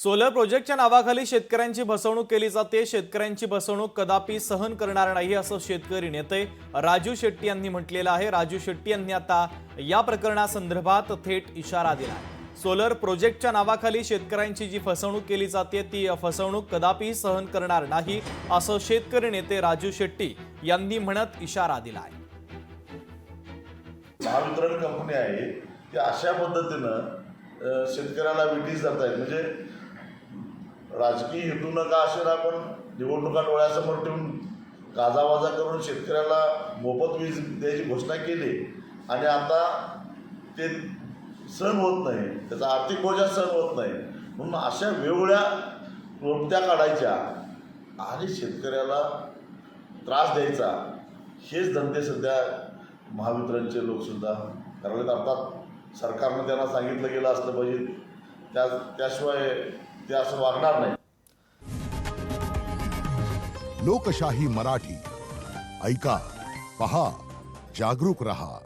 Solar प्रोजेक्टच्या नावाखाली शेतकऱ्यांची फसवणूक केली जाते। शेतकऱ्यांची फसवणूक कदापि सहन करणार नाही असं शेतकरी नेते राजू शेट्टी यांनी म्हटलेलं आहे। राजू शेट्टी यांनी आता या प्रकरणासंदर्भात थेट इशारा दिला आहे। सोलर प्रोजेक्टच्या नावाखाली शेतकऱ्यांची जी फसवणूक केली जाते ती फसवणूक कदापि सहन करणार नाही असं शेतकरी नेते राजू शेट्टी यांनी म्हणत इशारा दिला आहे। महावितरण कंपनी आहे की अशा पद्धतीनं शेतकऱ्याला विटीस जात आहेत। म्हणजे राजकीय हेतू नका असे ना, पण निवडणुका डोळ्यासमोर ठेवून गाजावाजा करून शेतकऱ्याला मोफत वीज द्यायची घोषणा केली आणि आता ते सहन होत नाही, त्याचा आर्थिक बोजा सहन होत नाही, म्हणून अशा वेगवेगळ्या क्लृप्त्या काढायच्या आणि शेतकऱ्याला त्रास द्यायचा, हेच धंदे सध्या महावितरणचे लोकसुद्धा करायला. अर्थात सरकारनं त्यांना सांगितलं गेलं असलं पाहिजे, त्याशिवाय ते असं वागणार नाही. लोकशाही मराठी ऐका, पहा, जागरूक रहा.